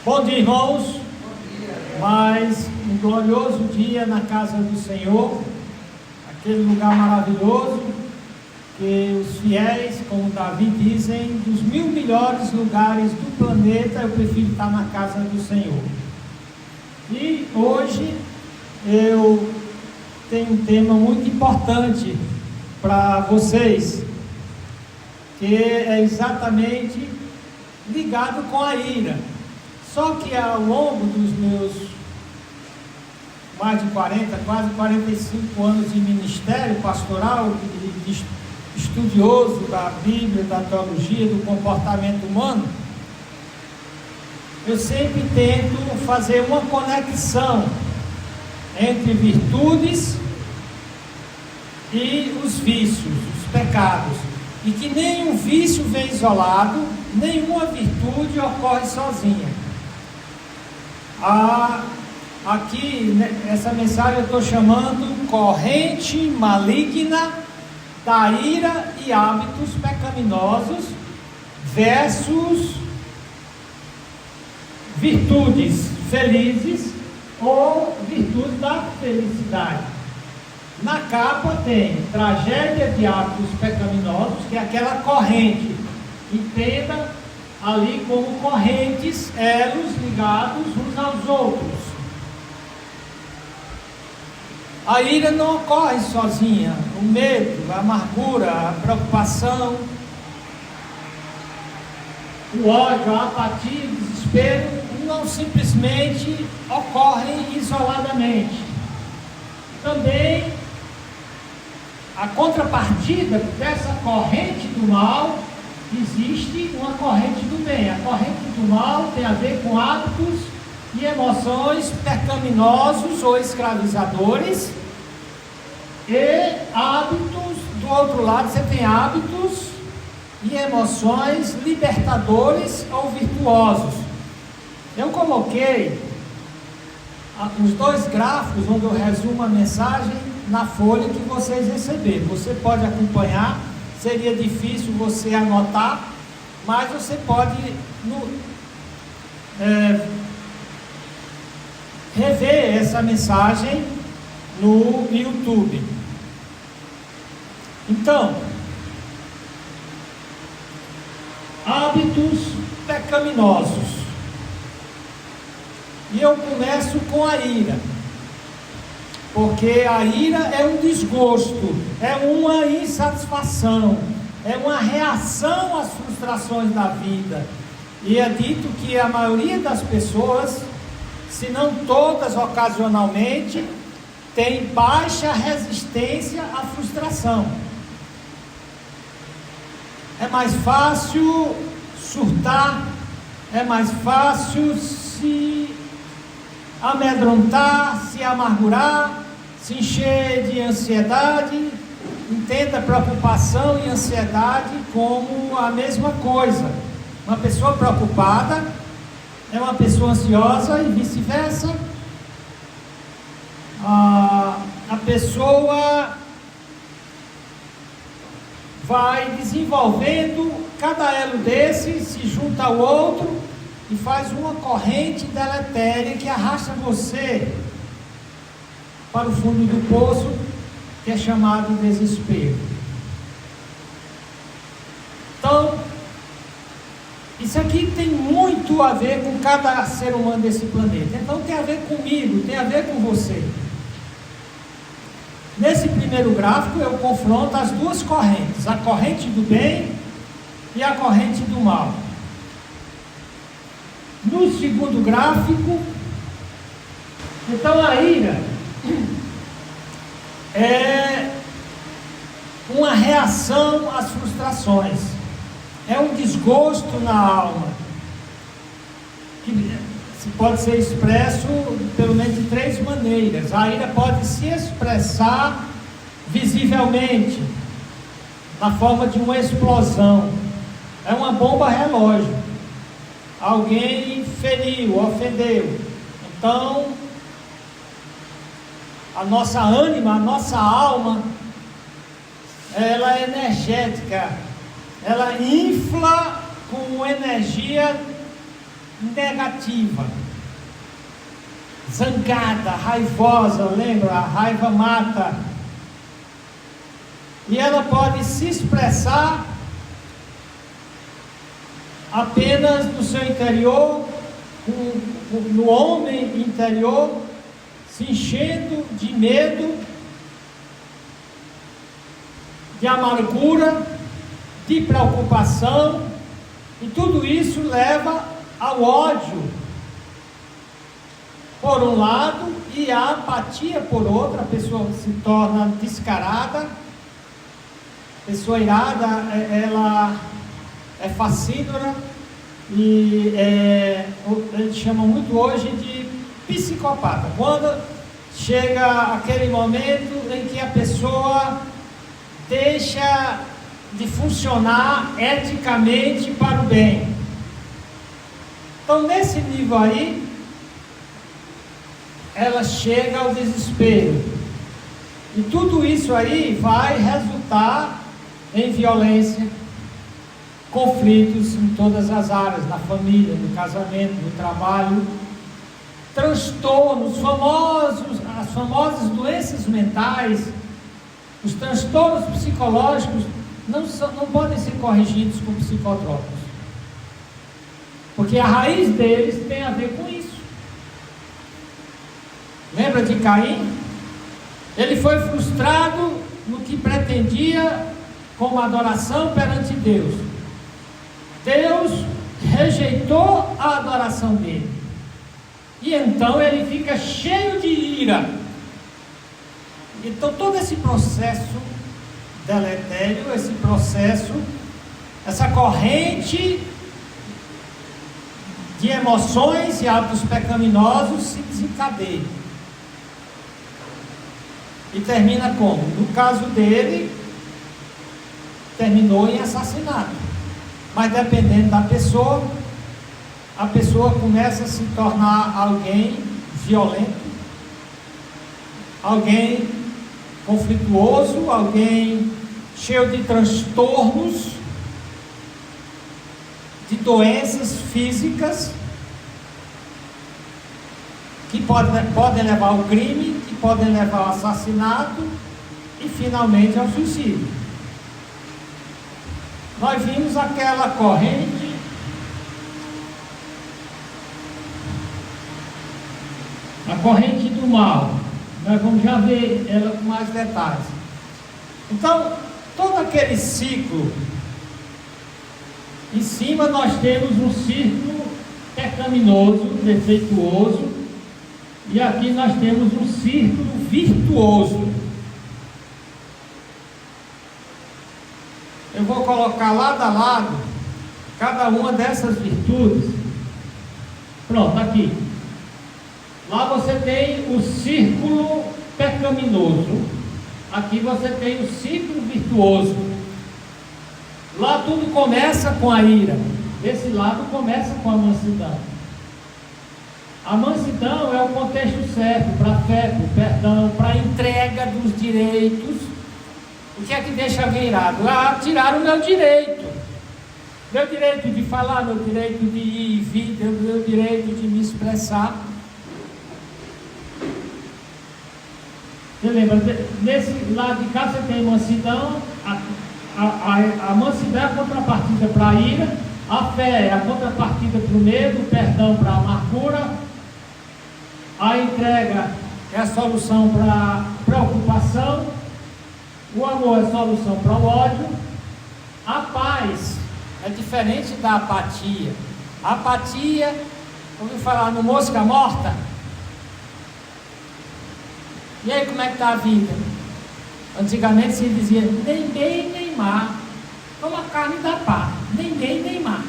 Bom dia, irmãos. Mais um glorioso dia na casa do Senhor, aquele lugar maravilhoso que os fiéis, como Davi, dizem, dos 1000 melhores lugares do planeta, eu prefiro estar na casa do Senhor. E hoje eu tenho um tema muito importante para vocês, que é exatamente ligado com a ira. Só que ao longo dos meus mais de 40, quase 45 anos de ministério pastoral, de estudioso da Bíblia, da teologia, do comportamento humano, eu sempre tento fazer uma conexão entre virtudes e os vícios, os pecados, e que nenhum vício vem isolado, nenhuma virtude ocorre sozinha. Aqui, essa mensagem eu estou chamando corrente maligna da ira e hábitos pecaminosos versus virtudes felizes ou virtudes da felicidade. Na capa tem tragédia de hábitos pecaminosos, que é aquela corrente, entenda ali como correntes, elos ligados uns aos outros. A ira não ocorre sozinha. O medo, a amargura, a preocupação, o ódio, a apatia, o desespero não simplesmente ocorrem isoladamente. Também a contrapartida dessa corrente do mal, existe uma corrente do bem. A corrente do mal tem a ver com hábitos e emoções pecaminosos ou escravizadores, e hábitos, do outro lado você tem hábitos e emoções libertadores ou virtuosos. Eu coloquei os dois gráficos onde eu resumo a mensagem na folha que vocês receberam. Você pode acompanhar. Seria difícil você anotar, mas você pode rever essa mensagem no YouTube. Então, hábitos pecaminosos. E eu começo com a ira, porque a ira é um desgosto, é uma insatisfação, é uma reação às frustrações da vida. E é dito que a maioria das pessoas, se não todas ocasionalmente, tem baixa resistência à frustração. É mais fácil surtar, é mais fácil se amedrontar, se amargurar, se encher de ansiedade. Entenda preocupação e ansiedade como a mesma coisa. Uma pessoa preocupada é uma pessoa ansiosa e vice-versa. A pessoa vai desenvolvendo, cada elo desse se junta ao outro e faz uma corrente deletéria que arrasta você para o fundo do poço, que é chamado desespero. Então, isso aqui tem muito a ver com cada ser humano desse planeta. Então tem a ver comigo, tem a ver com você. Nesse primeiro gráfico eu confronto as duas correntes, a corrente do bem e a corrente do mal. No segundo gráfico, então a ira é uma reação às frustrações, é um desgosto na alma, que pode ser expresso pelo menos de 3 maneiras. A ira pode se expressar visivelmente, na forma de uma explosão, é uma bomba relógio, alguém feriu, ofendeu, então a nossa ânima, a nossa alma, ela é energética, ela infla com energia negativa, zangada, raivosa, lembra? A raiva mata. E ela pode se expressar apenas no seu interior, no homem interior, se enchendo de medo, de amargura, de preocupação, e tudo isso leva ao ódio por um lado e a apatia por outro. A pessoa se torna descarada, a pessoa irada, ela é facínora e eles chamam muito hoje de psicopata. Quando chega aquele momento em que a pessoa deixa de funcionar eticamente para o bem. Então, nesse nível aí, ela chega ao desespero. E tudo isso aí vai resultar em violência, conflitos em todas as áreas, na família, no casamento, no trabalho, transtornos, as famosas doenças mentais, os transtornos psicológicos não podem ser corrigidos com psicotrópicos, porque a raiz deles tem a ver com isso. Lembra de Caim? Ele foi frustrado no que pretendia como adoração perante Deus. Deus rejeitou a adoração dele, e então ele fica cheio de ira. Então todo esse processo deletério, esse processo, essa corrente de emoções e hábitos pecaminosos se desencadeia e termina como? No caso dele, terminou em assassinato. Mas dependendo da pessoa, a pessoa começa a se tornar alguém violento, alguém conflituoso, alguém cheio de transtornos, de doenças físicas, que podem levar ao crime, que podem levar ao assassinato e finalmente ao suicídio. Nós vimos aquela corrente a corrente do mal. Nós vamos já ver ela com mais detalhes. Então, todo aquele ciclo, em cima nós temos um círculo pecaminoso, defeituoso, e aqui nós temos um círculo virtuoso. Eu vou colocar lado a lado cada uma dessas virtudes. Pronto, aqui. Lá você tem o círculo pecaminoso, aqui você tem o círculo virtuoso. Lá tudo começa com a ira, desse lado começa com a mansidão. A mansidão é o contexto certo para a fé, para o perdão, para a entrega dos direitos. O que é que deixa alguém irado? Ah, tiraram o meu direito de falar, meu direito de ir e vir, meu direito de me expressar. Você lembra, nesse lado de cá você tem mansidão, a mansidão é a contrapartida para a ira, a fé é a contrapartida para o medo, o perdão para a amargura, a entrega é a solução para a preocupação, o amor é a solução para o ódio, a paz é diferente da apatia. A apatia, ouviu falar no mosca morta? E aí, como é que está a vida? Antigamente se dizia, nem bem nem mal, como a carne da pá, nem bem nem mal.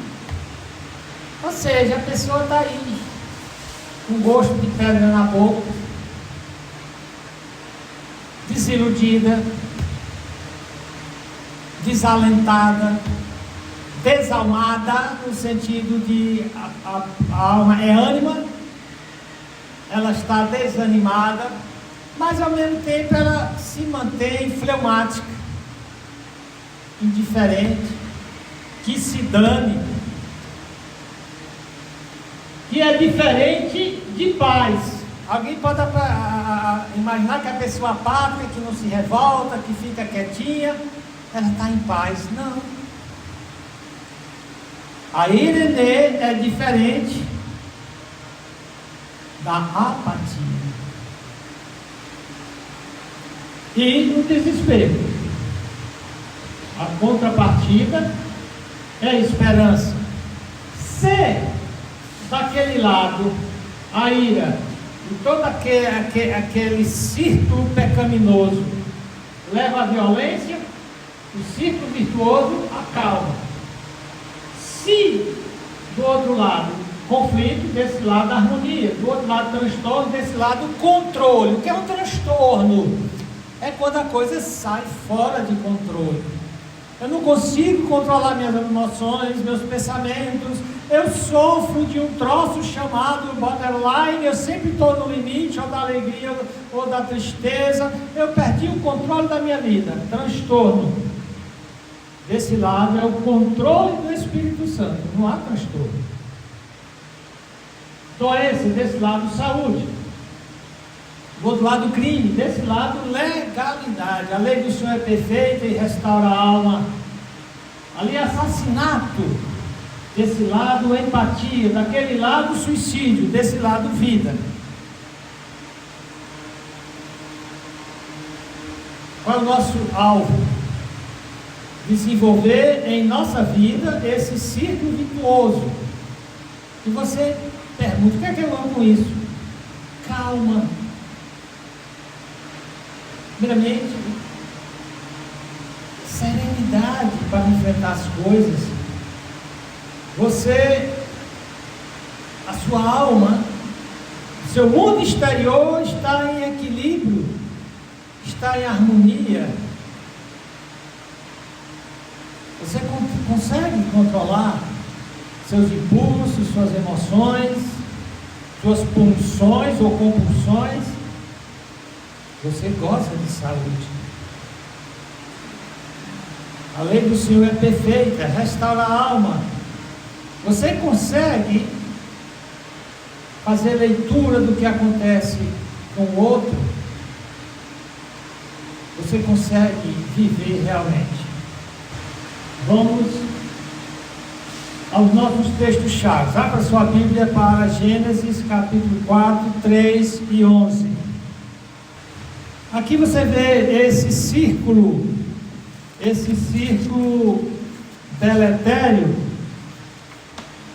Ou seja, a pessoa está aí, com gosto de pedra na boca, desiludida, desalentada, desalmada, no sentido de a alma é ânima, ela está desanimada, mas ao mesmo tempo ela se mantém fleumática, indiferente, que se dane. que é diferente de paz. Alguém pode imaginar que a pessoa apática, que não se revolta, que fica quietinha, ela está em paz. Não. A Irene é diferente da apatia e o desespero. A contrapartida é a esperança. Se daquele lado a ira e todo aquele círculo pecaminoso leva à violência, o círculo virtuoso acalma. Se do outro lado conflito, desse lado harmonia, do outro lado transtorno, desse lado controle. O que é um transtorno? É quando a coisa sai fora de controle. Eu não consigo controlar minhas emoções, meus pensamentos. Eu sofro de um troço chamado borderline. Eu sempre estou no limite, ou da alegria ou da tristeza. Eu perdi o controle da minha vida. Transtorno. Desse lado é o controle do Espírito Santo. Não há transtorno. Doença, desse lado saúde. Do outro lado crime, desse lado legalidade. A lei do Senhor é perfeita e restaura a alma. Ali assassinato, desse lado empatia, daquele lado suicídio, desse lado vida. Qual é o nosso alvo? Desenvolver em nossa vida esse círculo virtuoso. E você pergunta, o que é que eu amo com isso? Calma. Primeiramente, serenidade para enfrentar as coisas. Você, a sua alma, seu mundo exterior está em equilíbrio, está em harmonia. Você consegue controlar seus impulsos, suas emoções, suas pulsões ou compulsões. Você gosta de saúde. A lei do Senhor é perfeita, restaura a alma. Você consegue fazer leitura do que acontece com o outro? Você consegue viver realmente? Vamos aos nossos textos chaves. Abra sua Bíblia para Gênesis capítulo 4, 3 e 11. Aqui você vê esse círculo deletério,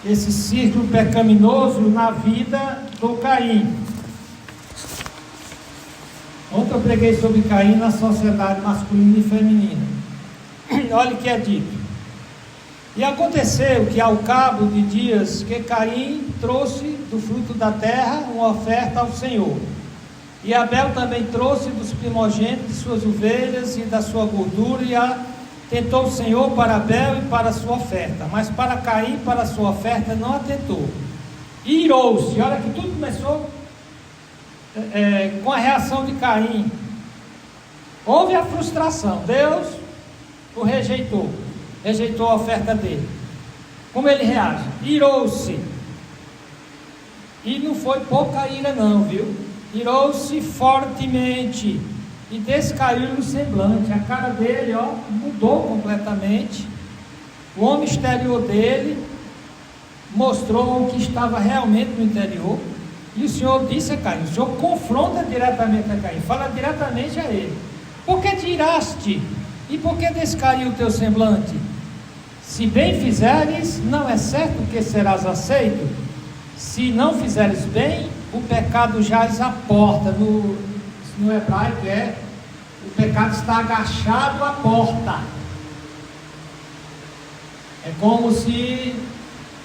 esse círculo pecaminoso na vida do Caim. Ontem eu preguei sobre Caim na sociedade masculina e feminina. Olha o que é dito. E aconteceu que ao cabo de dias que Caim trouxe do fruto da terra uma oferta ao Senhor. E Abel também trouxe dos primogênitos de suas ovelhas e da sua gordura, e atentou o Senhor para Abel e para a sua oferta, mas para Caim, para a sua oferta, não atentou. E irou-se. Olha que tudo começou com a reação de Caim. Houve a frustração. Deus o rejeitou a oferta dele. Como ele reage? Irou-se. E não foi pouca ira não, viu? Irou-se fortemente e descaiu no semblante. A cara dele, mudou completamente. O homem exterior dele mostrou o que estava realmente no interior. E o Senhor disse a Caim, o Senhor confronta diretamente a Caim, fala diretamente a ele. Por que te iraste? E por que descaiu o teu semblante? Se bem fizeres, não é certo que serás aceito? Se não fizeres bem, o pecado jaz à porta. No hebraico o pecado está agachado à porta. É como se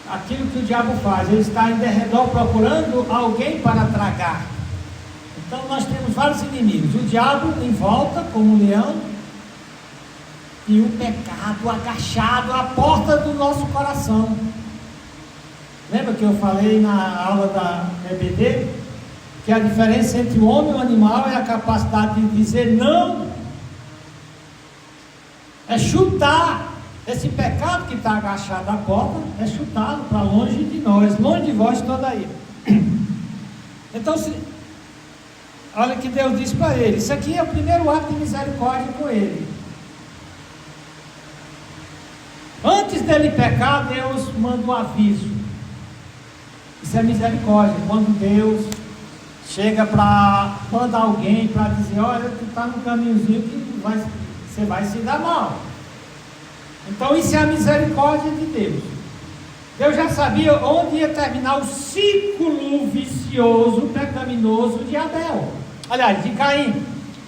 aquilo que o diabo faz, ele está em derredor procurando alguém para tragar. Então nós temos vários inimigos. O diabo em volta, como um leão, e o pecado agachado à porta do nosso coração. Lembra que eu falei na aula da EBD que a diferença entre o homem e o animal é a capacidade de dizer não, é chutar, Esse pecado que está agachado à porta é chutado para longe de nós, longe de vós toda ira. Então, olha que Deus disse para ele, isso aqui é o primeiro ato de misericórdia com ele. Antes dele pecar, Deus manda um aviso. Isso é misericórdia, quando Deus chega para mandar alguém para dizer, olha, tu está no caminhozinho que você vai se dar mal. Então isso é a misericórdia de Deus. Deus já sabia onde ia terminar o ciclo vicioso, pecaminoso de Abel. Aliás, de Caim.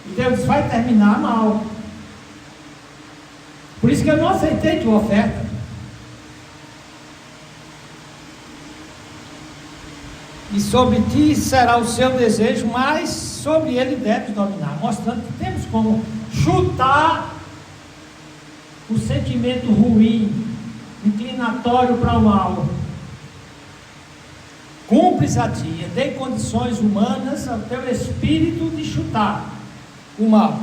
E Deus disse, vai terminar mal. Por isso que eu não aceitei tua oferta. E sobre ti será o seu desejo, mas sobre ele deve dominar. Mostrando que temos como chutar o sentimento ruim, inclinatório para o mal. Cumpres a ti, dei condições humanas ao teu espírito de chutar o mal.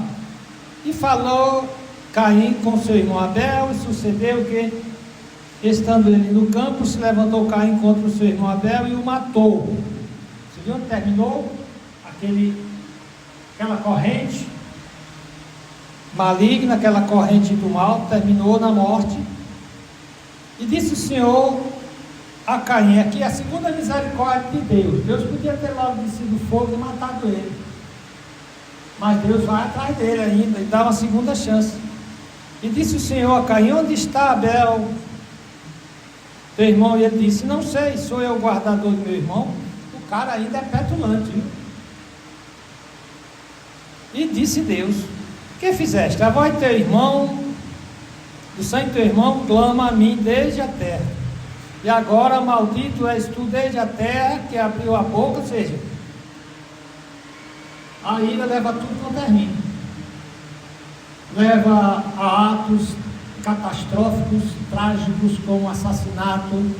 E falou Caim com seu irmão Abel, e sucedeu que, estando ele no campo, se levantou Caim contra o seu irmão Abel e o matou. Você viu onde terminou? Aquela corrente maligna, aquela corrente do mal, terminou na morte. E disse o Senhor a Caim, aqui é a segunda misericórdia de Deus. Deus podia ter logo descido fogo e matado ele, mas Deus vai atrás dele ainda e dá uma segunda chance. E disse o Senhor a Caim, onde está Abel, teu irmão? E ele disse, não sei, sou eu o guardador do meu irmão. O cara ainda é petulante, viu? E disse Deus, que fizeste? A voz de teu irmão, do sangue do teu irmão, clama a mim desde a terra. E agora maldito és tu desde a terra, que abriu a boca. Ou seja, a ira leva tudo quanto é ruim. Leva a atos catastróficos, trágicos, como assassinato,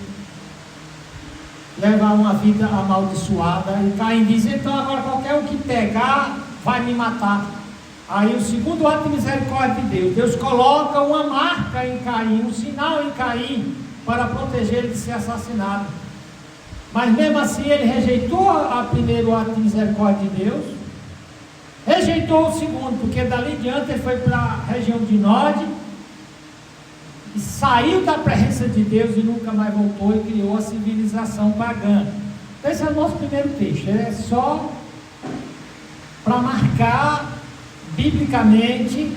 leva a uma vida amaldiçoada. E Caim diz, então agora qualquer um que pegar vai me matar. Aí o segundo ato de misericórdia de Deus, Deus coloca uma marca em Caim, um sinal em Caim, para proteger ele de ser assassinado. Mas mesmo assim ele rejeitou o primeiro ato de misericórdia de Deus, rejeitou o segundo, porque dali em diante ele foi para a região de Nod, e saiu da presença de Deus e nunca mais voltou, e criou a civilização pagã. Esse é o nosso primeiro texto, ele é só para marcar biblicamente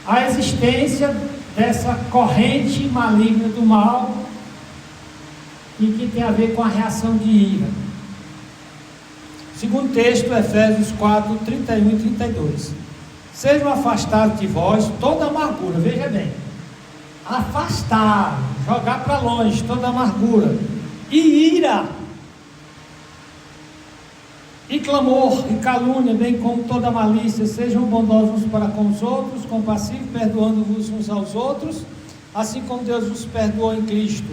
a existência dessa corrente maligna do mal, e que tem a ver com a reação de ira. Segundo texto, Efésios 4, 31 e 32. Sejam afastados de vós toda amargura, veja bem, afastar, jogar para longe toda amargura, e ira, e clamor, e calúnia, bem como toda malícia. Sejam bondosos para com os outros, compassivos, perdoando-vos uns aos outros, assim como Deus vos perdoou em Cristo.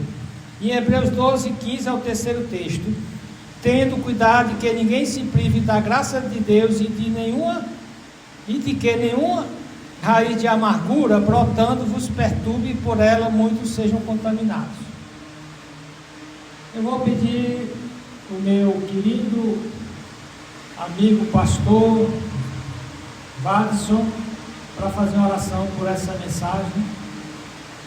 E em Hebreus 12, 15 é o terceiro texto, tendo cuidado de que ninguém se prive da graça de Deus e de que nenhuma raiz de amargura brotando vos perturbe e por ela muitos sejam contaminados. Eu vou pedir o meu querido amigo pastor Vadson para fazer uma oração por essa mensagem.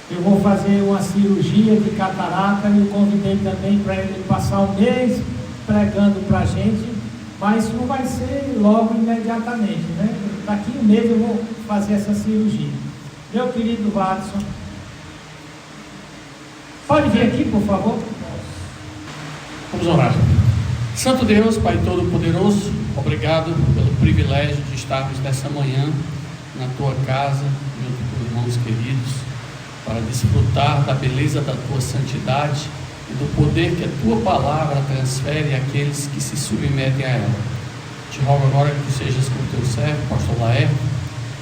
Eu vou fazer uma cirurgia de catarata e eu convidei também para ele passar um mês pregando para a gente, mas não vai ser logo imediatamente, né? Daqui um mês eu vou fazer essa cirurgia. Meu querido Vadson, pode vir aqui, por favor? Vamos orar. Santo Deus, Pai Todo-Poderoso, obrigado pelo privilégio de estarmos nessa manhã na Tua casa, junto com irmãos queridos, para desfrutar da beleza da Tua santidade e do poder que a Tua palavra transfere àqueles que se submetem a ela. Te rogo agora que Tu sejas com o Teu servo, pastor Laércio,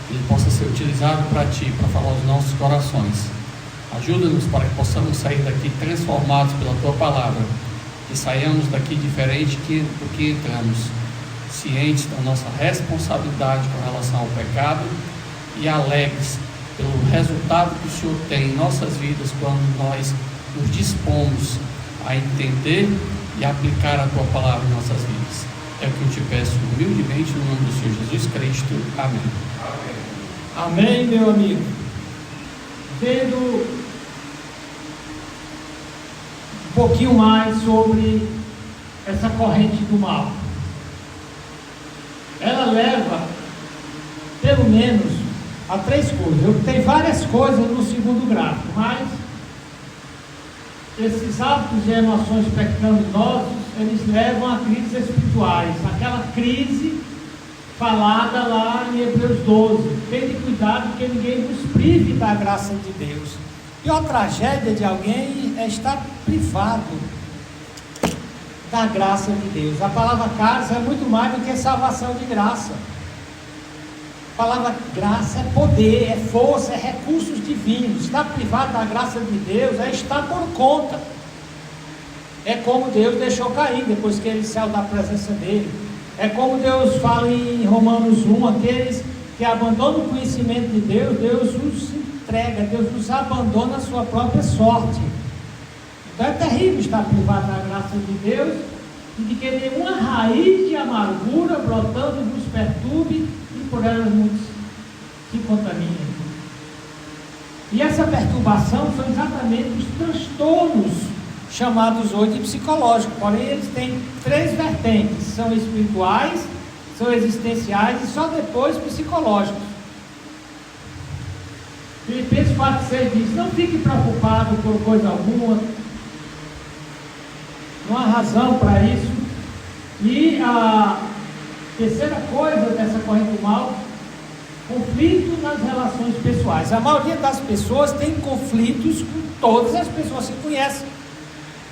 que ele possa ser utilizado para Ti, para falar aos nossos corações. Ajuda-nos para que possamos sair daqui transformados pela Tua palavra, que saiamos daqui diferente do que entramos, cientes da nossa responsabilidade com relação ao pecado e alegres pelo resultado que o Senhor tem em nossas vidas quando nós nos dispomos a entender e aplicar a Tua palavra em nossas vidas. É o que eu te peço humildemente no nome do Senhor Jesus Cristo. Amém. Amém, meu amigo. Vendo um pouquinho mais sobre essa corrente do mal. Ela leva, pelo menos, a 3 coisas. Eu tenho várias coisas no segundo gráfico, mas esses hábitos e emoções pecaminosos, eles levam a crises espirituais. Aquela crise falada lá em Hebreus 12. Tende cuidado que ninguém nos prive da graça de Deus. E a tragédia de alguém é estar privado da graça de Deus. A palavra graça é muito mais do que salvação de graça. A palavra graça é poder, é força, é recursos divinos. Estar privado da graça de Deus é estar por conta. É como Deus deixou cair depois que ele saiu da presença dele. É como Deus fala em Romanos 1, aqueles que abandonam o conhecimento de Deus, Deus os entrega, Deus os abandona a sua própria sorte. Então é terrível estar privado da graça de Deus e de que nenhuma raiz de amargura brotando nos perturbe e por elas muitos se contaminem. E essa perturbação são exatamente os transtornos chamados hoje de psicológicos, porém eles têm 3 vertentes, são espirituais, são existenciais e só depois psicológicos. Filipenses 4,6 diz: não fique preocupado por coisa alguma, não há razão para isso. E a terceira coisa dessa corrente do mal, conflito nas relações pessoais. A maioria das pessoas tem conflitos com todas as pessoas que conhecem,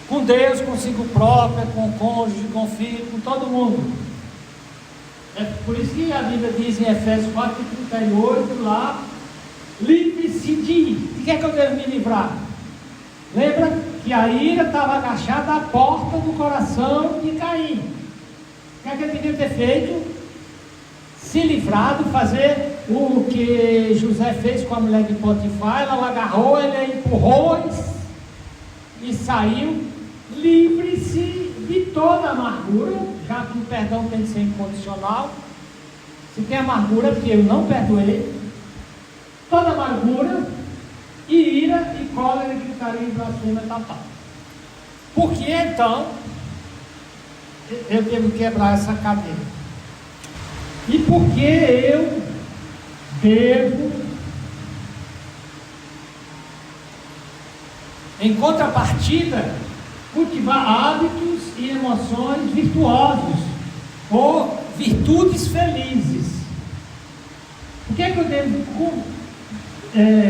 com Deus, consigo própria, com o cônjuge, com o filho, com todo mundo. É por isso que a Bíblia diz em Efésios 4,38 lá: livre-se de que é que eu devo me livrar? Lembra que a ira estava agachada à porta do coração de Caim. O que é que ele devia ter feito? Se livrado, fazer o que José fez com a mulher de Potifar. Ela agarrou, ele empurrou e saiu. Livre-se de toda amargura, já que o perdão tem que ser incondicional. Se tem amargura, é porque eu não perdoei. Toda amargura, e ira, e cólera, e gritaria, e blasfêmia, tal. Por que então eu devo quebrar essa cadeia? E por que eu devo, em contrapartida, cultivar hábitos e emoções virtuosos, ou virtudes felizes? Por que é que eu devo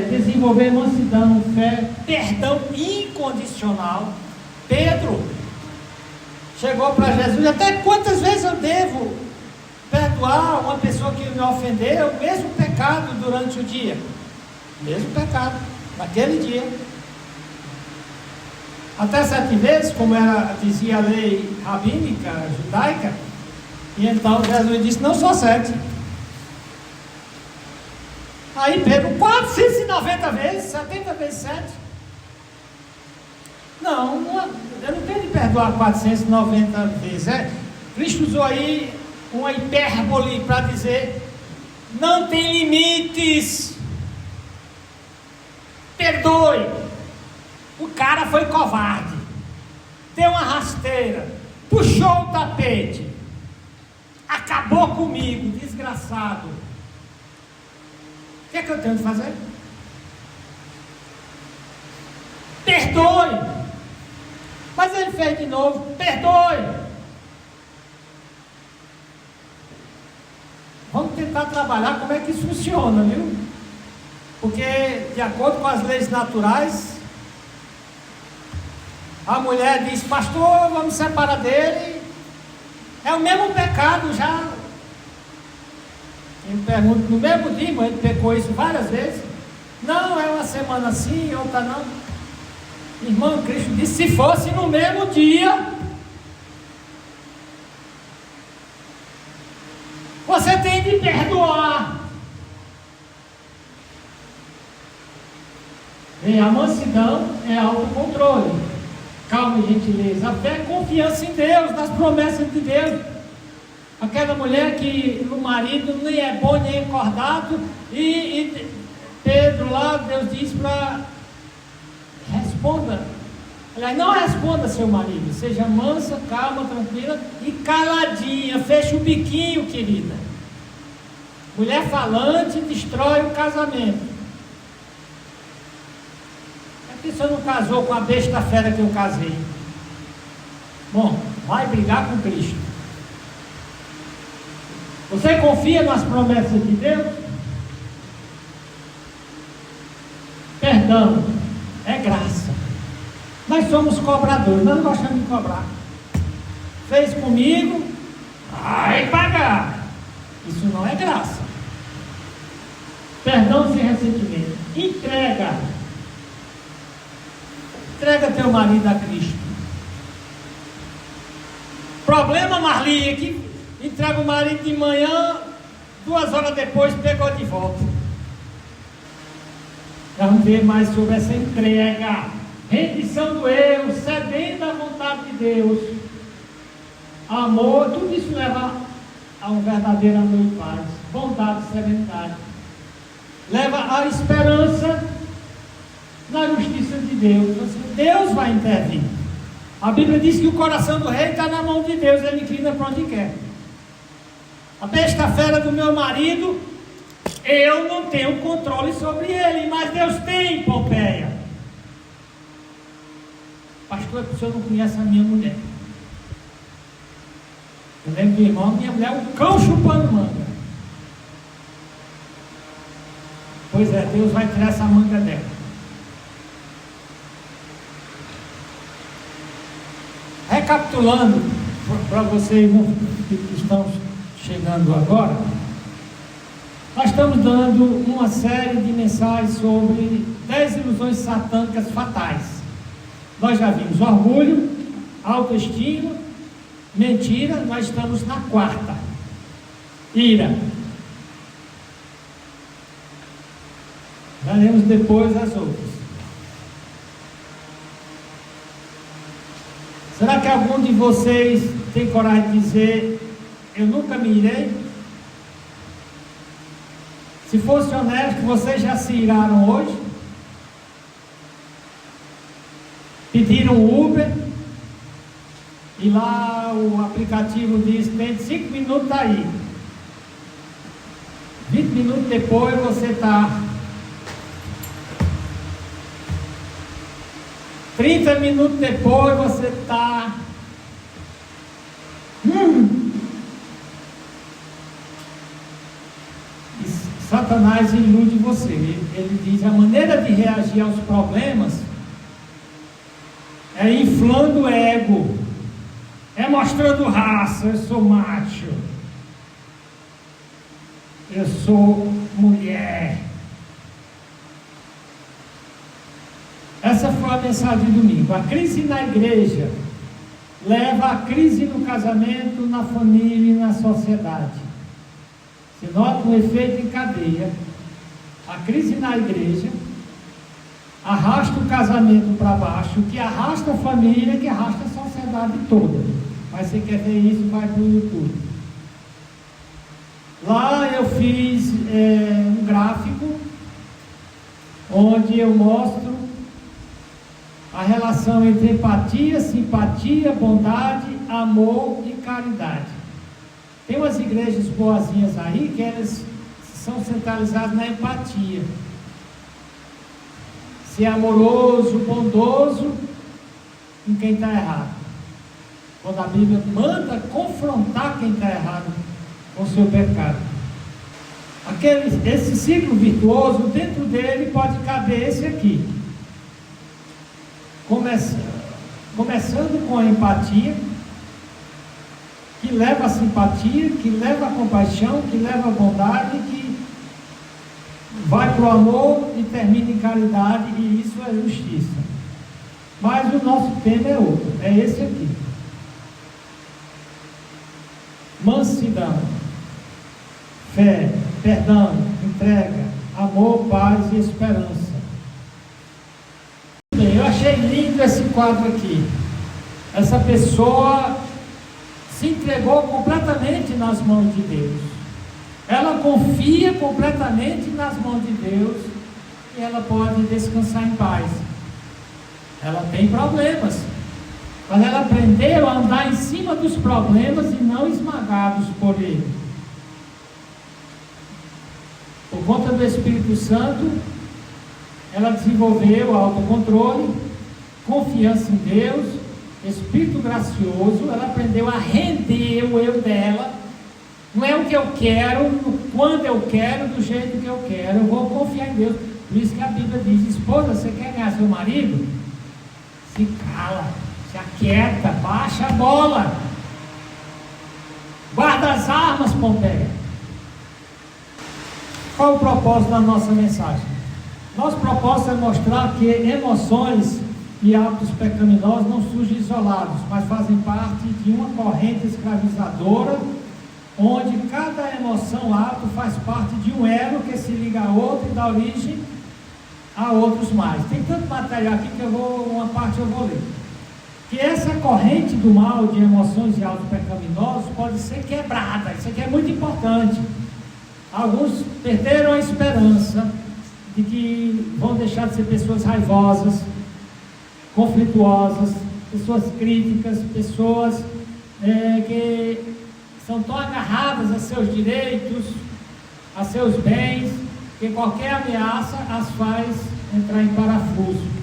desenvolver mansidão, fé, perdão incondicional? Pedro chegou para Jesus: até quantas vezes eu devo perdoar uma pessoa que me ofendeu? O mesmo pecado durante o dia, mesmo pecado, naquele dia, até 7 vezes, como dizia a lei rabínica judaica. E então Jesus disse: não só 7. Aí Pedro: 490 vezes, 70 vezes 7. Não, eu não tenho de perdoar 490 vezes. Cristo usou aí uma hipérbole para dizer: não tem limites. Perdoe. O cara foi covarde, deu uma rasteira, puxou o tapete, acabou comigo, desgraçado. O que é que eu tenho de fazer? Perdoe. Mas ele fez de novo: perdoe. Vamos tentar trabalhar como é que isso funciona, viu? Porque, de acordo com as leis naturais, a mulher diz: pastor, vamos separar dele. É o mesmo pecado já. Eu me pergunto: no mesmo dia, ele pecou isso várias vezes? Não, é uma semana sim, outra não. Irmão, Cristo disse: se fosse no mesmo dia, você tem de perdoar. E a mansidão é autocontrole, calma e gentileza. A fé é confiança em Deus, nas promessas de Deus. Aquela mulher que o marido nem é bom nem é acordado, e Pedro lá, Deus diz para responda. Aliás, não responda seu marido, seja mansa, calma, tranquila e caladinha, fecha o biquinho, querida. Mulher falante destrói o casamento. É que você não casou com a besta fera que eu casei. Bom, vai brigar com Cristo. Você confia nas promessas de Deus? Perdão é graça. Nós somos cobradores, nós não gostamos de cobrar. Fez comigo, vai pagar. Isso não é graça. Perdão sem ressentimento. Entrega teu marido a Cristo. Problema, Marli, é que entrega o marido de manhã, 2 horas depois pegou de volta. Vamos ver mais sobre essa entrega. Rendição do erro, cedendo à vontade de Deus. Amor, tudo isso leva a um verdadeiro amor e paz. Bondade, serenidade. Leva a esperança na justiça de Deus. Deus vai intervir. A Bíblia diz que o coração do rei está na mão de Deus, ele inclina para onde quer. A besta fera do meu marido, eu não tenho controle sobre ele, mas Deus tem, Pompeia. Pastor, o senhor não conhece a minha mulher. Eu lembro do irmão, minha mulher é um cão chupando manga. Pois é, Deus vai tirar essa manga dela. Recapitulando, para vocês que estão chegando agora, nós estamos dando uma série de mensagens sobre 10 ilusões satânicas fatais. Nós já vimos orgulho, autoestima, mentira, nós estamos na 4ª. Ira. Veremos depois as outras. Será que algum de vocês tem coragem de dizer, eu nunca me irei? Se fosse honesto, vocês já se iraram hoje? Pediram Uber e lá o aplicativo diz, tem 5 minutos aí. 20 minutos depois você está 30 minutos depois você está Satanás ilude você. Ele diz, a maneira de reagir aos problemas é inflando o ego, é mostrando raça, eu sou macho, eu sou mulher. Essa foi a mensagem de domingo. A crise na igreja leva à crise no casamento, na família e na sociedade. Você nota um efeito em cadeia. A crise na igreja arrasta o casamento para baixo, que arrasta a família, que arrasta a sociedade toda. Mas você quer ver isso, vai para o YouTube. Lá eu fiz um gráfico onde eu mostro a relação entre empatia, simpatia, bondade, amor e caridade. Tem umas igrejas boazinhas aí que elas são centralizadas na empatia. Ser amoroso, bondoso com quem está errado. Quando a Bíblia manda confrontar quem está errado com o seu pecado. Esse ciclo virtuoso, dentro dele pode caber esse aqui. Começando com a empatia, que leva a simpatia, que leva a compaixão, que leva a bondade, que vai para o amor e termina em caridade, e isso é justiça. Mas o nosso tema é outro, é esse aqui. Mansidão, fé, perdão, entrega, amor, paz e esperança. achei lindo esse quadro aqui. Essa pessoa se entregou completamente nas mãos de Deus. Ela confia completamente nas mãos de Deus e ela pode descansar em paz. Ela tem problemas, mas ela aprendeu a andar em cima dos problemas e não esmagados por ele. Por conta do Espírito Santo, ela desenvolveu autocontrole, confiança em Deus, espírito gracioso. Ela aprendeu a render o eu dela. Não é o que eu quero, quando eu quero, do jeito que eu quero. Eu vou confiar em Deus. Por isso que a Bíblia diz: esposa, você quer ganhar seu marido? Se cala, se aquieta, baixa a bola, guarda as armas, Pompeia. Qual é o propósito da nossa mensagem? Nosso propósito é mostrar que emoções e hábitos pecaminosos não surgem isolados, mas fazem parte de uma corrente escravizadora, onde cada emoção, hábito faz parte de um elo que se liga a outro e dá origem a outros mais. Tem tanto material aqui que uma parte eu vou ler. Que essa corrente do mal de emoções e hábitos pecaminosos pode ser quebrada. Isso aqui é muito importante. Alguns perderam a esperança de que vão deixar de ser pessoas raivosas, conflituosas, pessoas críticas, pessoas que são tão agarradas a seus direitos, a seus bens, que qualquer ameaça as faz entrar em parafuso.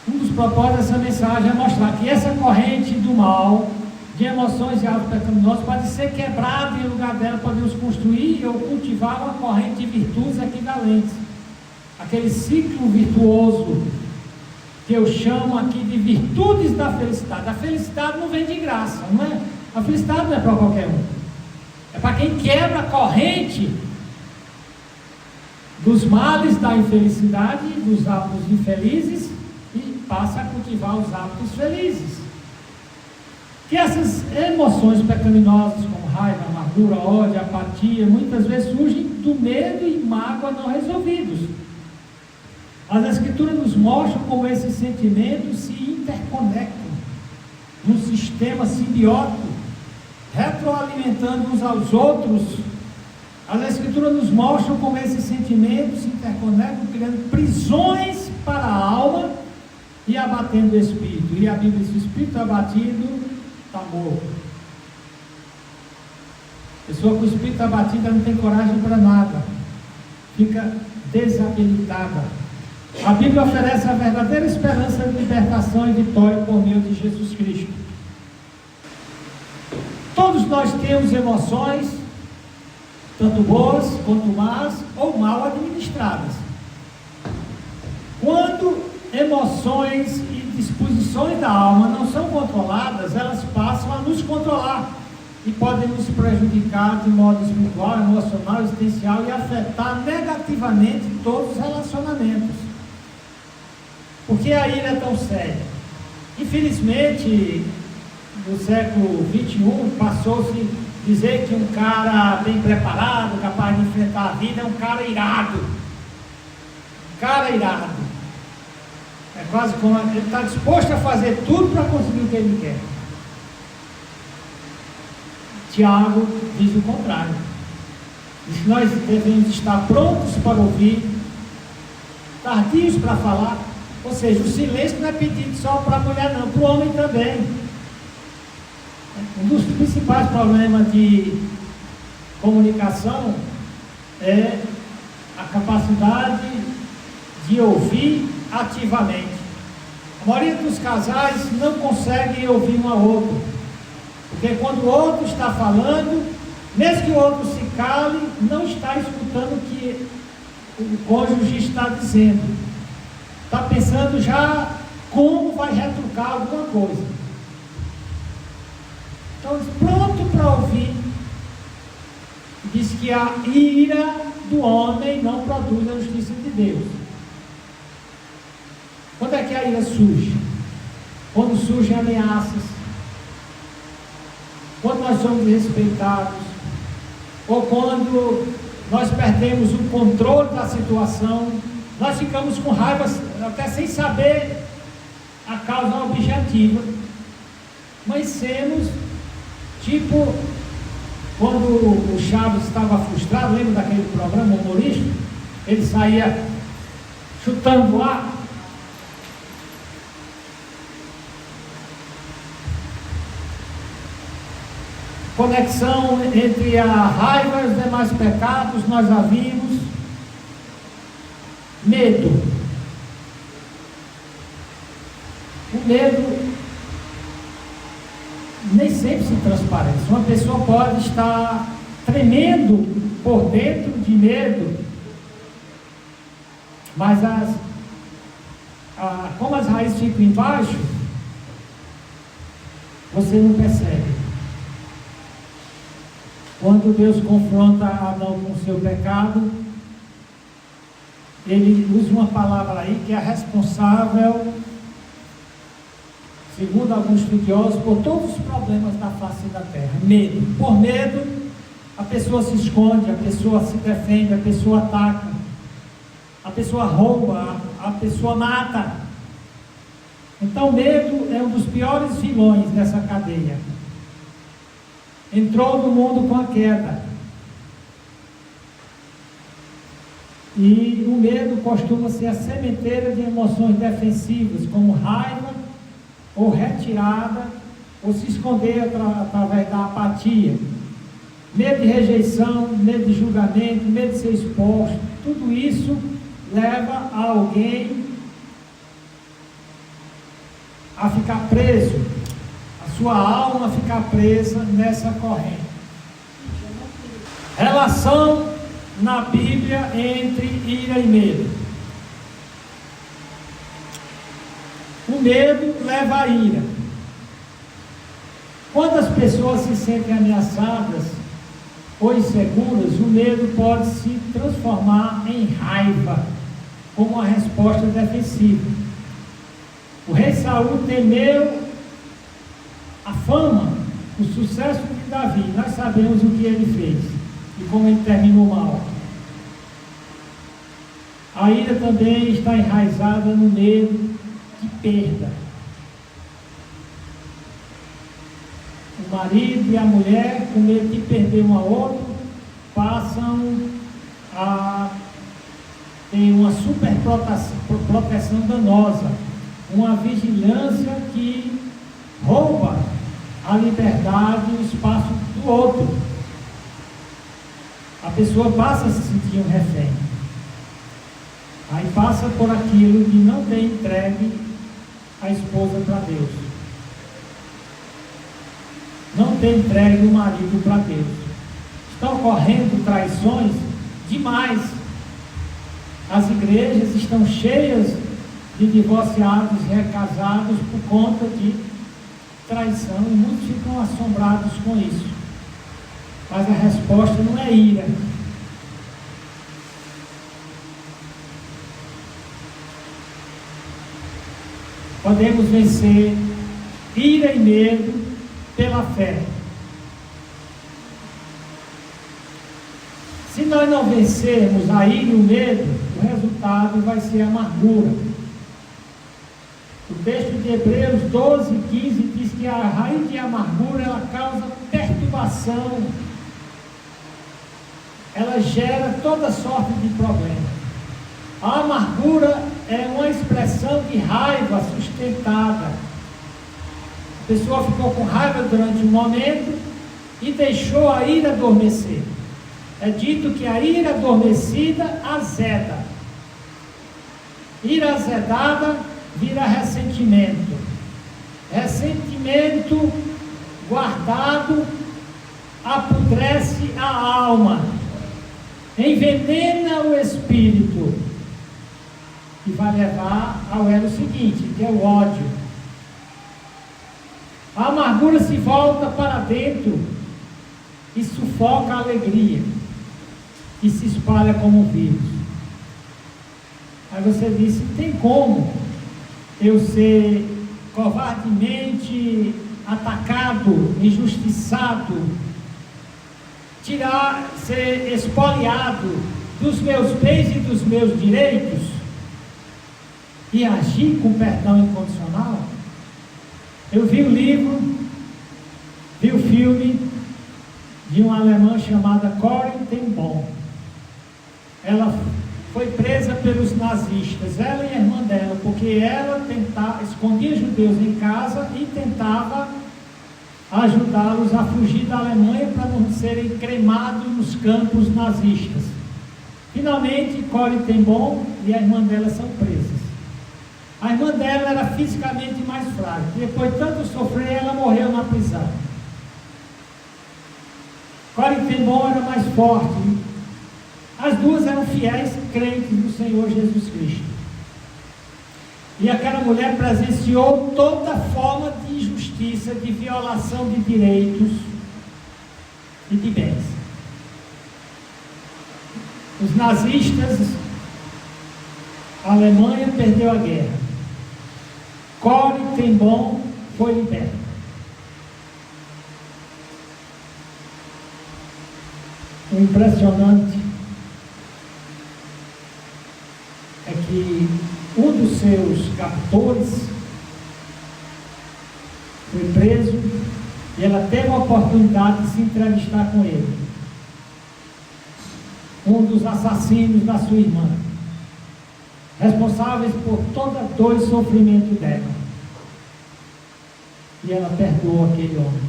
Um dos propósitos dessa mensagem é mostrar que essa corrente do mal, de emoções e hábitos pecaminosos, pode ser quebrada e em lugar dela podemos construir ou cultivar uma corrente de virtudes equivalentes. Aquele ciclo virtuoso que eu chamo aqui de virtudes da felicidade. A felicidade não vem de graça, não é? A felicidade não é para qualquer um. É para quem quebra a corrente dos males da infelicidade, dos hábitos infelizes, e passa a cultivar os hábitos felizes. Que essas emoções pecaminosas, como raiva, amargura, ódio, apatia, muitas vezes surgem do medo e mágoa não resolvidos. As Escrituras nos mostram como esses sentimentos se interconectam num sistema simbiótico, retroalimentando uns aos outros. As Escrituras nos mostram como esses sentimentos se interconectam, criando prisões para a alma e abatendo o espírito. E a Bíblia diz: o espírito abatido está morto. Pessoa com o espírito abatido não tem coragem para nada, fica desabilitada. A Bíblia oferece a verdadeira esperança de libertação e vitória por meio de Jesus Cristo. Todos nós temos emoções, tanto boas quanto más ou mal administradas. Quando emoções e disposições da alma não são controladas, elas passam a nos controlar e podem nos prejudicar de modo espiritual, emocional, existencial e afetar negativamente todos os relacionamentos. Por que a ira é tão séria? Infelizmente, no século XXI, passou-se a dizer que um cara bem preparado, capaz de enfrentar a vida, é um cara irado. Um cara irado. É quase como ele está disposto a fazer tudo para conseguir o que ele quer. Tiago diz o contrário. Diz que nós devemos estar prontos para ouvir, tardios para falar. Ou seja, o silêncio não é pedido só para a mulher não, para o homem também. Um dos principais problemas de comunicação é a capacidade de ouvir ativamente. A maioria dos casais não conseguem ouvir um ao outro, porque quando o outro está falando, mesmo que o outro se cale, não está escutando o que o cônjuge está dizendo. Está pensando já como vai retrucar alguma coisa. Então, pronto para ouvir. Diz que a ira do homem não produz a justiça de Deus. Quando é que a ira surge? Quando surgem ameaças, quando nós somos desrespeitados, ou quando nós perdemos o controle da situação, nós ficamos com raiva até sem saber a causa objetiva, mas sermos tipo quando o Chaves estava frustrado, lembra daquele programa humorístico? Ele saía chutando o ar. Conexão entre a raiva e os demais pecados, nós já vimos. Medo. O medo nem sempre se transparece. Uma pessoa pode estar tremendo por dentro de medo, mas como as raízes ficam embaixo, você não percebe. Quando Deus confronta Adão com o seu pecado, ele usa uma palavra aí que é responsável, segundo alguns estudiosos, por todos os problemas da face da terra. Medo. Por medo, a pessoa se esconde, a pessoa se defende, a pessoa ataca, a pessoa rouba, a pessoa mata. Então, medo é um dos piores vilões dessa cadeia. Entrou no mundo com a queda. E o medo costuma ser a sementeira de emoções defensivas, como raiva, ou retirada, ou se esconder através da apatia. Medo de rejeição, medo de julgamento, medo de ser exposto. Tudo isso leva a alguém a ficar preso, a sua alma ficar presa nessa corrente. Relação na Bíblia entre ira e medo. O medo leva à ira. Quando as pessoas se sentem ameaçadas ou inseguras, o medo pode se transformar em raiva, como uma resposta defensiva. O rei Saul temeu a fama, o sucesso de Davi. Nós sabemos o que ele fez e como ele terminou mal. A ira também está enraizada no medo de perda. O marido e a mulher, com medo de perder um ao outro, passam a ter uma super proteção danosa, uma vigilância que rouba a liberdade e o espaço do outro. A pessoa passa a se sentir um refém. Aí passa por aquilo de não ter entregue a esposa para Deus. Não ter entregue o marido para Deus. Estão ocorrendo traições demais. As igrejas estão cheias de divorciados e recasados por conta de traição, e muitos ficam assombrados com isso. Mas a resposta não é ira. Podemos vencer ira e medo pela fé. Se nós não vencermos a ira e o medo, o resultado vai ser amargura. O texto de Hebreus 12:15 diz que a raiz de amargura, ela causa perturbação, ela gera toda sorte de problemas. A amargura é uma expressão de raiva sustentada. A pessoa ficou com raiva durante um momento e deixou a ira adormecer. É dito que a ira adormecida azeda. Ira azedada vira ressentimento. Ressentimento guardado apodrece a alma, envenena o espírito e vai levar ao elo seguinte, que é o ódio. A amargura se volta para dentro e sufoca a alegria e se espalha como um vírus. Aí você disse, tem como eu ser covardemente atacado, injustiçado, ser expoliado dos meus bens e dos meus direitos, e agir com perdão incondicional? Eu vi o livro, vi o filme de uma alemã chamada Corrie ten Boom. Ela foi presa pelos nazistas, ela e a irmã dela, porque ela escondia judeus em casa e tentava ajudá-los a fugir da Alemanha para não serem cremados nos campos nazistas. Finalmente, Corrie ten Boom e a irmã dela são presas. A irmã dela era fisicamente mais fraca. Depois de tanto sofrer, ela morreu na prisão. Corrie ten Boom era mais forte. As duas eram fiéis crentes no Senhor Jesus Cristo. E aquela mulher presenciou toda forma de injustiça, de violação de direitos e de bens. Os nazistas, a Alemanha perdeu a guerra. Corrie ten Boom foi liberta. O impressionante é que um dos seus captores foi preso e ela teve a oportunidade de se entrevistar com ele. Um dos assassinos da sua irmã, responsáveis por toda a dor e sofrimento dela. E ela perdoou aquele homem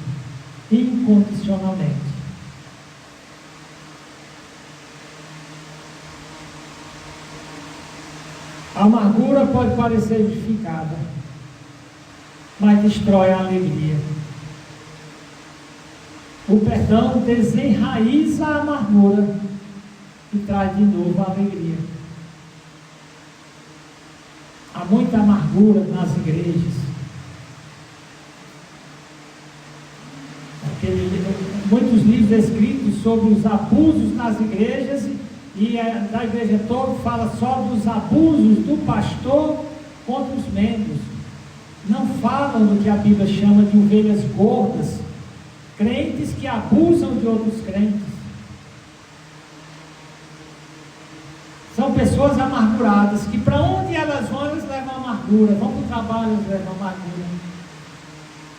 incondicionalmente. A amargura pode parecer edificada, mas destrói a alegria. O perdão desenraiza a amargura e traz de novo a alegria. Há muita amargura nas igrejas. Muitos livros escritos sobre os abusos nas igrejas, e da igreja toda fala só dos abusos do pastor contra os membros. Não falam do que a Bíblia chama de ovelhas gordas, crentes que abusam de outros crentes. São pessoas amarguradas, que para onde elas vão, elas levam amargura. Vão para o trabalho, elas levam amargura.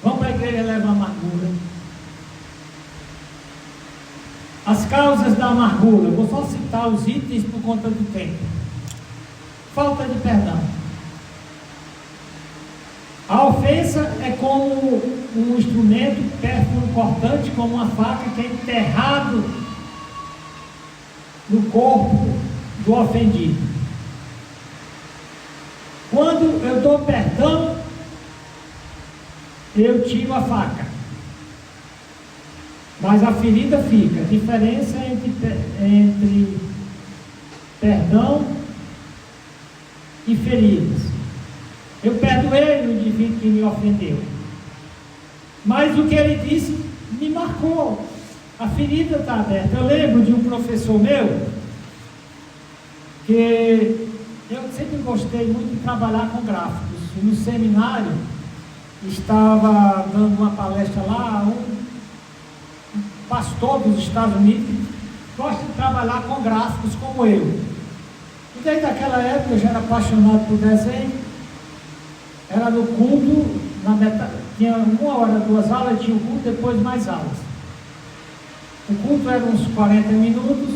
Vão para a igreja, levam amargura. As causas da amargura, vou só citar os itens por conta do tempo. Falta de perdão. A ofensa é como um instrumento cortante, como uma faca que é enterrado no corpo do ofendido. Quando eu dou perdão, eu tiro a faca. Mas a ferida fica. A diferença entre perdão e feridas. Eu perdoei o indivíduo que me ofendeu. Mas o que ele disse me marcou. A ferida está aberta. Eu lembro de um professor meu, que eu sempre gostei muito de trabalhar com gráficos. E no seminário, estava dando uma palestra lá, um pastor dos Estados Unidos que gosta de trabalhar com gráficos como eu. E desde aquela época eu já era apaixonado por desenho. Era no culto, tinha 1 hora, 2 aulas, tinha o culto, depois mais aulas. O culto era uns 40 minutos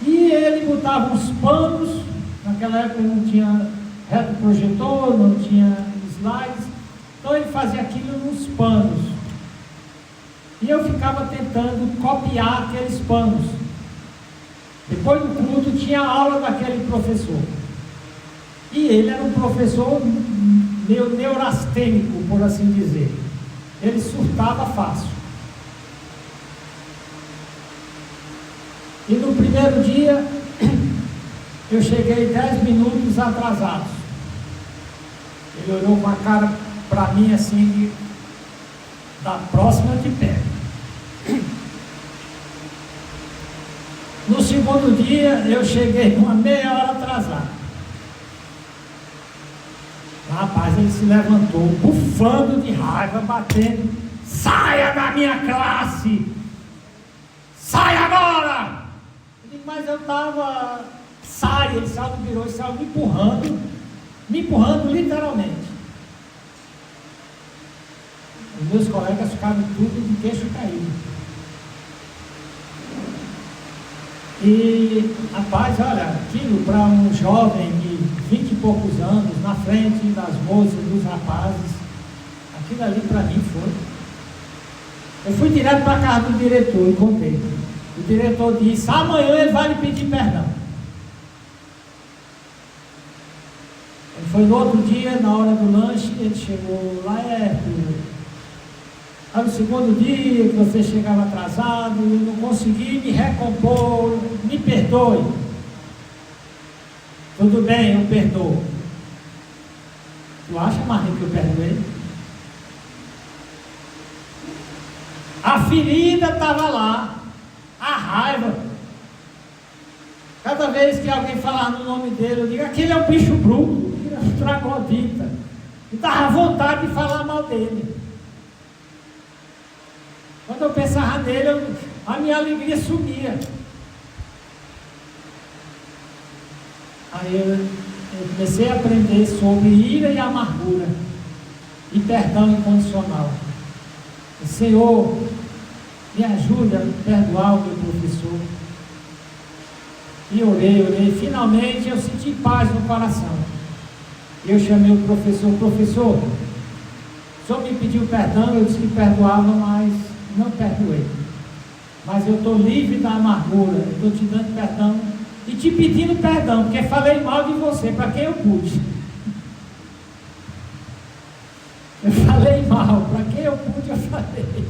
e ele botava uns panos. Naquela época não tinha retroprojetor, não tinha slides, então ele fazia aquilo nos panos. E eu ficava tentando copiar aqueles panos. Depois do culto tinha aula daquele professor. E ele era um professor neurastênico, por assim dizer. Ele surtava fácil. E no primeiro dia, eu cheguei 10 minutos atrasados. Ele olhou com a cara para mim assim, da próxima de pé. No segundo dia, eu cheguei uma meia hora atrasado. Rapaz, ele se levantou, bufando de raiva, batendo. Saia da minha classe! Sai agora! Eu digo, mas eu estava... Sai, ele saiu, virou e saiu me empurrando. me empurrando literalmente. Os meus colegas ficaram tudo de queixo caído. E, rapaz, olha, aquilo para um jovem de 20 e poucos anos, na frente das moças, dos rapazes, aquilo ali para mim foi. Eu fui direto para a casa do diretor e contei. O diretor disse: amanhã ele vai lhe pedir perdão. Ele foi no outro dia, na hora do lanche, ele chegou lá, no segundo dia que você chegava atrasado, eu não consegui me recompor, me perdoe. Tudo bem, eu perdoo. Tu acha, Marinho, que eu perdoei? A ferida estava lá, a raiva. Cada vez que alguém falar no nome dele, eu digo: aquele é um bicho bruto, um troglodita. E dava vontade de falar mal dele. Quando eu pensava nele, a minha alegria sumia. Aí eu comecei a aprender sobre ira e amargura e perdão incondicional. O Senhor, me ajuda a perdoar o meu professor. E orei. Finalmente eu senti paz no coração. Eu chamei o professor: professor, o senhor me pediu perdão, eu disse que perdoava, mas não perdoei. Mas eu estou livre da amargura, eu estou te dando perdão e te pedindo perdão, porque falei mal de você, para quem eu pude. Eu falei mal, para quem eu pude eu falei.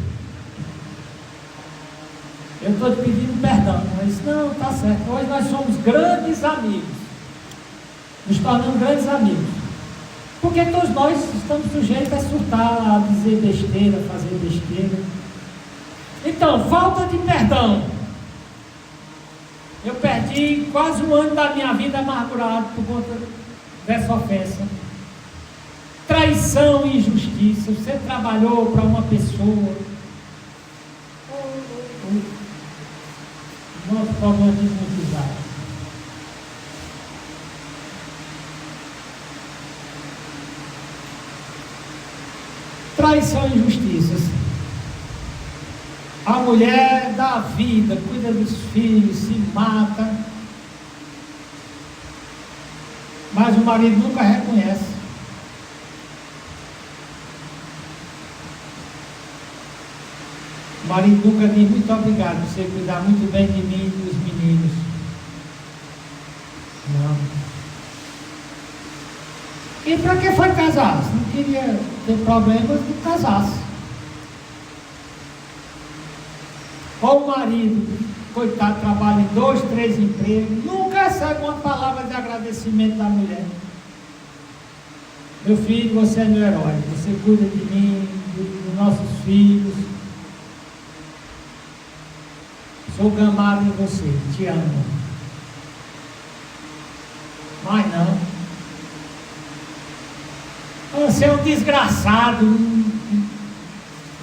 Eu estou te pedindo perdão. Mas não, está certo. Hoje nós somos grandes amigos. Nos tornamos grandes amigos. Porque todos nós estamos sujeitos a surtar, a dizer besteira, a fazer besteira. Então, falta de perdão. Eu perdi quase um ano da minha vida amargurado por conta dessa ofensa. Traição e injustiça. Você trabalhou para uma pessoa. Nosso problema de desmonetizar. Traição e injustiças. A mulher dá a vida, cuida dos filhos, se mata, mas o marido nunca reconhece. O marido nunca diz: muito obrigado por você cuidar muito bem de mim e dos meninos. Não. E para que foi casar? Se não queria ter problemas, não casasse. Ou o marido, coitado, trabalha em 2, 3 empregos, nunca recebe uma palavra de agradecimento da mulher. Meu filho, você é meu herói, você cuida de mim, dos nossos filhos. Sou gamado em você, te amo. Mas não. Você é um desgraçado,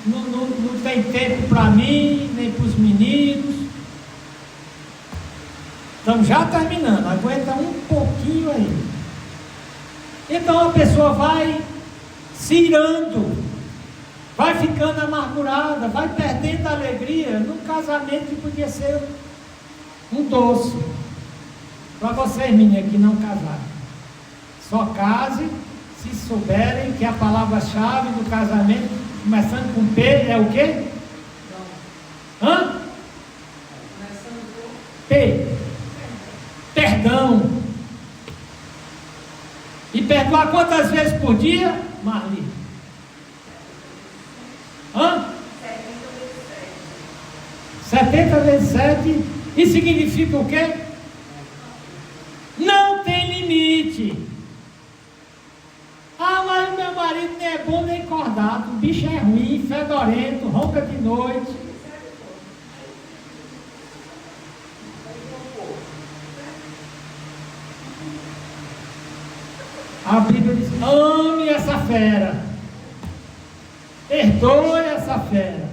não tem tempo para mim, nem para os meninos. Estamos já terminando, aguenta um pouquinho aí. Então a pessoa vai se irando, vai ficando amargurada, vai perdendo a alegria num casamento que podia ser um doce. Para vocês, meninas, que não casaram, só case se souberem que a palavra-chave do casamento, começando com P, é o quê? Hã? P. Perdão. E perdoar quantas vezes por dia, Marli? Hã? 70 vezes 7. Isso significa o quê? Não tem limite. Ah, mas meu marido nem é bom nem acordado. O bicho é ruim, fedorento, ronca de noite. A Bíblia diz: ame essa fera. Perdoe essa fera.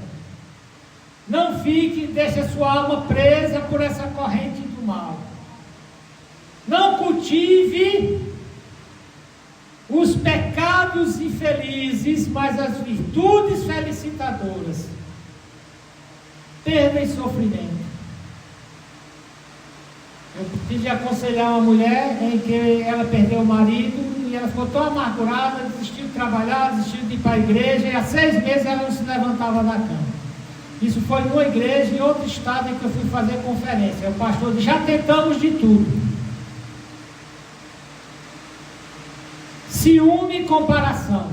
Não fique, deixe a sua alma presa por essa corrente do mal. Não cultive os pecados infelizes, mas as virtudes felicitadoras, perda e sofrimento. Eu tive de aconselhar uma mulher em que ela perdeu o marido e ela ficou tão amargurada, desistiu de trabalhar, desistiu de ir para a igreja, e há 6 meses ela não se levantava da cama. Isso foi numa igreja em outro estado em que eu fui fazer conferência. O pastor disse: já tentamos de tudo. Ciúme e comparação.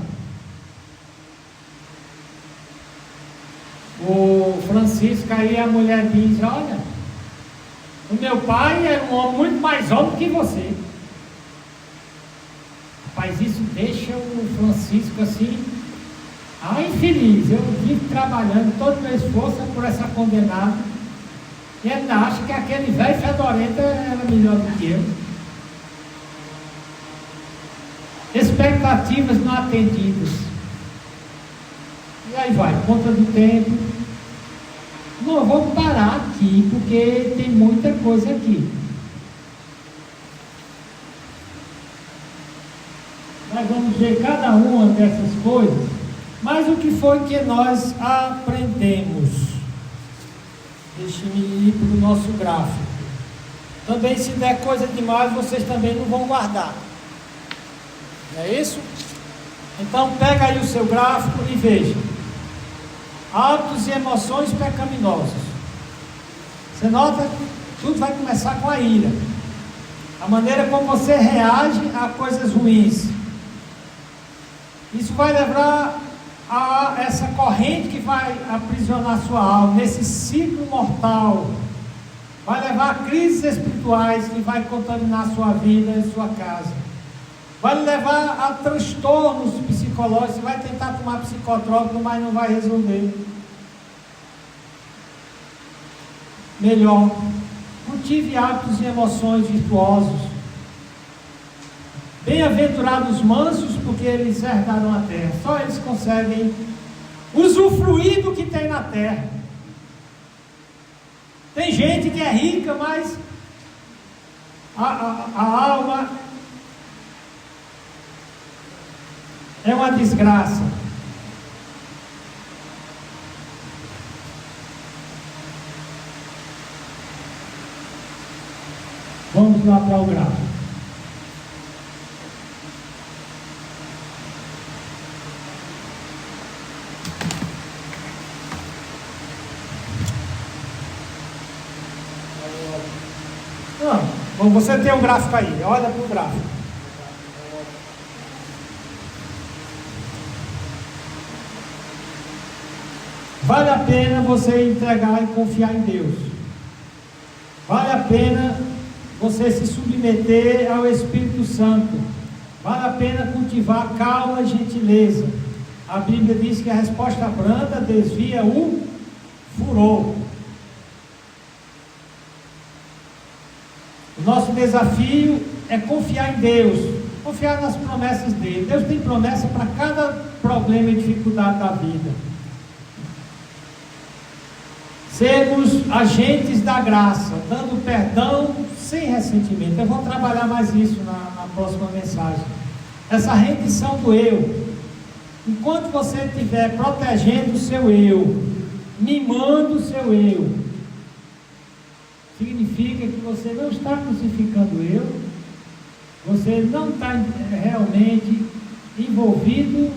O Francisco aí, a mulher diz: olha, o meu pai era um homem muito mais homem que você. Rapaz, isso deixa o Francisco assim, infeliz. Eu vivo trabalhando todo o meu esforço por essa condenada, e ele acha que aquele velho fedorento era melhor do que eu. Expectativas não atendidas. E aí vai, conta do tempo. Não, eu vou parar aqui, porque tem muita coisa aqui. Nós vamos ver cada uma dessas coisas. Mas o que foi que nós aprendemos? Deixe-me ir para o nosso gráfico. Também, se der coisa demais, vocês também não vão guardar. Não é isso? Então, pega aí o seu gráfico e veja. Hábitos e emoções pecaminosos. Você nota? Tudo vai começar com a ira. A maneira como você reage a coisas ruins. Isso vai levar a essa corrente que vai aprisionar sua alma, nesse ciclo mortal. Vai levar a crises espirituais que vai contaminar sua vida e sua casa. Vai levar a transtornos psicológicos. Você vai tentar tomar psicotrópico, mas não vai resolver. Melhor, cultive hábitos e emoções virtuosos. Bem-aventurados os mansos, porque eles herdarão a terra. Só eles conseguem usufruir do que tem na terra. Tem gente que é rica, mas a alma é uma desgraça. Vamos lá para o gráfico. Não, você tem um gráfico aí, olha para o gráfico. Vale a pena você entregar e confiar em Deus. Vale a pena você se submeter ao Espírito Santo. Vale a pena cultivar calma e gentileza. A Bíblia diz que a resposta branda desvia o furor. O nosso desafio é confiar em Deus, confiar nas promessas dele. Deus tem promessa para cada problema e dificuldade da vida. Sermos agentes da graça, dando perdão sem ressentimento. Eu vou trabalhar mais isso na próxima mensagem. Essa rendição do eu. Enquanto você estiver protegendo o seu eu, mimando o seu eu, significa que você não está crucificando o eu, você não está realmente envolvido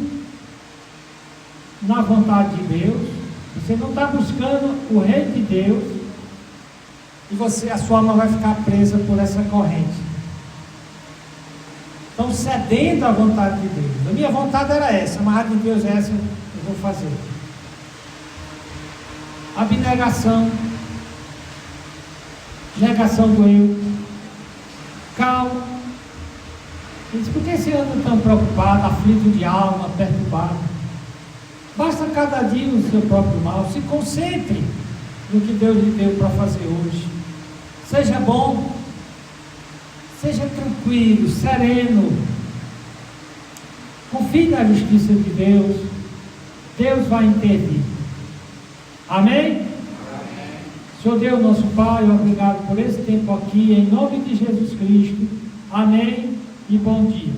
na vontade de Deus, você não está buscando o reino de Deus, e a sua alma vai ficar presa por essa corrente. Então, cedendo à vontade de Deus. A minha vontade era essa, mas a de Deus é essa, eu vou fazer. Abnegação, negação do eu, calma. Ele diz: por que você anda tão preocupado, aflito de alma, perturbado? Basta cada dia o seu próprio mal. Se concentre no que Deus lhe deu para fazer hoje. Seja bom, seja tranquilo, sereno. Confie na justiça de Deus. Deus vai intervir. Amém? Senhor Deus, nosso Pai, obrigado por esse tempo aqui, em nome de Jesus Cristo. Amém e bom dia.